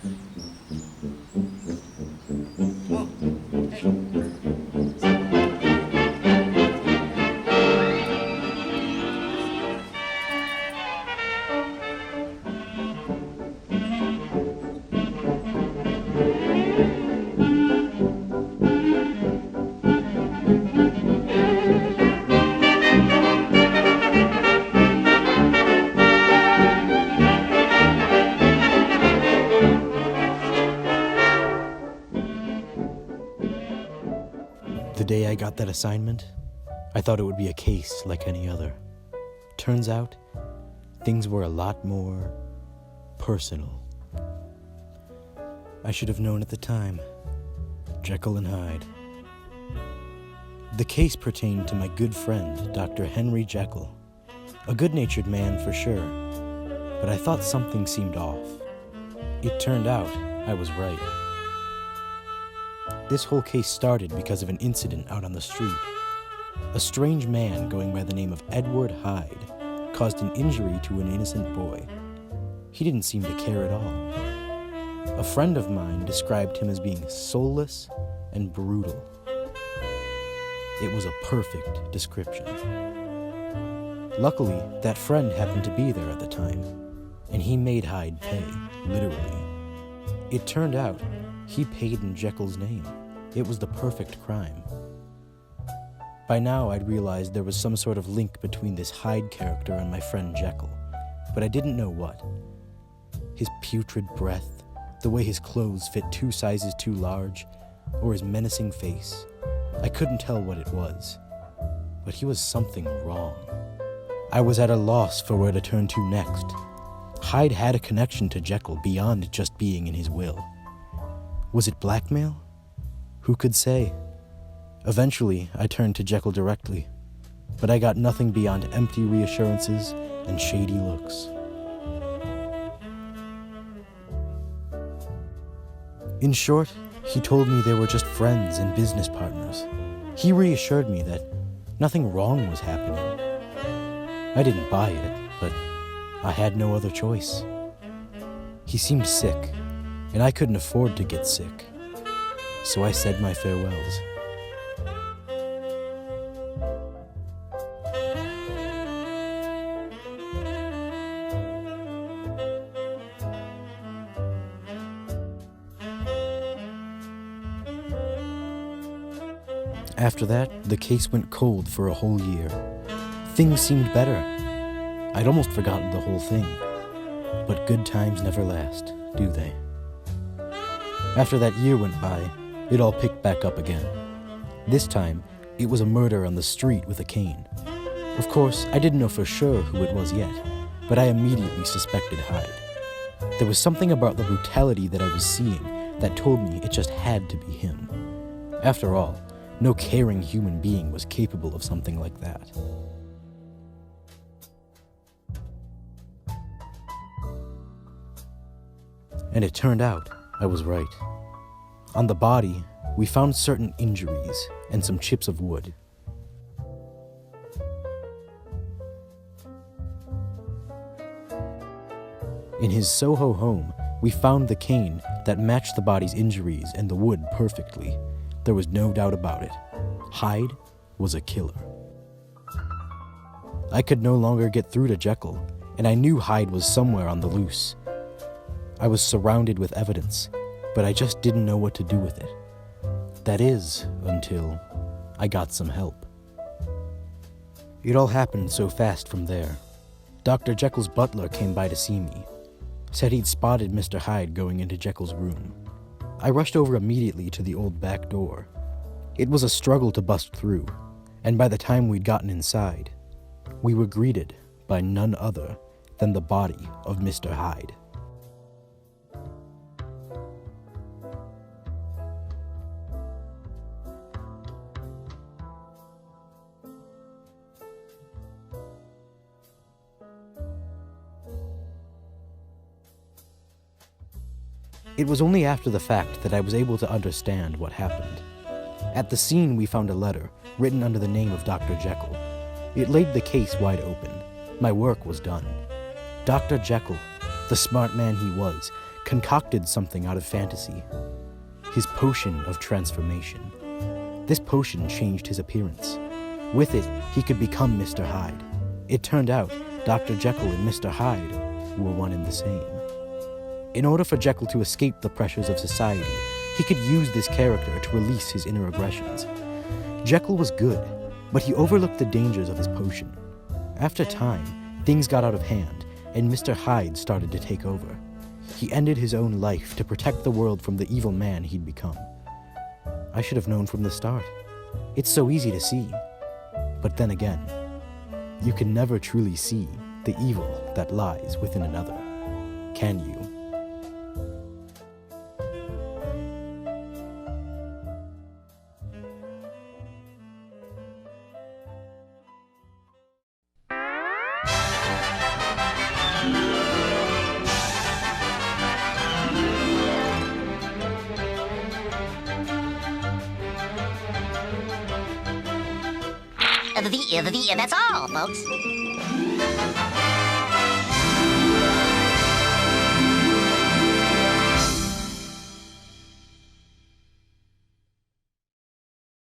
Whoa. Hey. The day I got that assignment, I thought it would be a case like any other. Turns out, things were a lot more personal. I should have known at the time. Jekyll and Hyde. The case pertained to my good friend, Dr. Henry Jekyll. A good-natured man for sure, but I thought something seemed off. It turned out I was right. This whole case started because of an incident out on the street. A strange man going by the name of Edward Hyde caused an injury to an innocent boy. He didn't seem to care at all. A friend of mine described him as being soulless and brutal. It was a perfect description. Luckily, that friend happened to be there at the time, and he made Hyde pay, literally. It turned out he paid in Jekyll's name. It was the perfect crime. By now, I'd realized there was some sort of link between this Hyde character and my friend Jekyll, but I didn't know what. His putrid breath, the way his clothes fit 2 sizes too large, or his menacing face. I couldn't tell what it was, but he was something wrong. I was at a loss for where to turn to next. Hyde had a connection to Jekyll beyond just being in his will. Was it blackmail? Who could say? Eventually, I turned to Jekyll directly, but I got nothing beyond empty reassurances and shady looks. In short, he told me they were just friends and business partners. He reassured me that nothing wrong was happening. I didn't buy it, but I had no other choice. He seemed sick, and I couldn't afford to get sick. So I said my farewells. After that, the case went cold for a whole year. Things seemed better. I'd almost forgotten the whole thing. But good times never last, do they? After that year went by, it all picked back up again. This time, it was a murder on the street with a cane. Of course, I didn't know for sure who it was yet, but I immediately suspected Hyde. There was something about the brutality that I was seeing that told me it just had to be him. After all, no caring human being was capable of something like that. And it turned out I was right. On the body, we found certain injuries and some chips of wood. In his Soho home, we found the cane that matched the body's injuries and the wood perfectly. There was no doubt about it. Hyde was a killer. I could no longer get through to Jekyll, and I knew Hyde was somewhere on the loose. I was surrounded with evidence, but I just didn't know what to do with it. That is, until I got some help. It all happened so fast from there. Dr. Jekyll's butler came by to see me. Said he'd spotted Mr. Hyde going into Jekyll's room. I rushed over immediately to the old back door. It was a struggle to bust through, and by the time we'd gotten inside, we were greeted by none other than the body of Mr. Hyde. It was only after the fact that I was able to understand what happened. At the scene, we found a letter written under the name of Dr. Jekyll. It laid the case wide open. My work was done. Dr. Jekyll, the smart man he was, concocted something out of fantasy. His potion of transformation. This potion changed his appearance. With it, he could become Mr. Hyde. It turned out Dr. Jekyll and Mr. Hyde were one and the same. In order for Jekyll to escape the pressures of society, he could use this character to release his inner aggressions. Jekyll was good, but he overlooked the dangers of his potion. After time, things got out of hand, and Mr. Hyde started to take over. He ended his own life to protect the world from the evil man he'd become. I should have known from the start. It's so easy to see. But then again, you can never truly see the evil that lies within another, can you? And that's all, folks.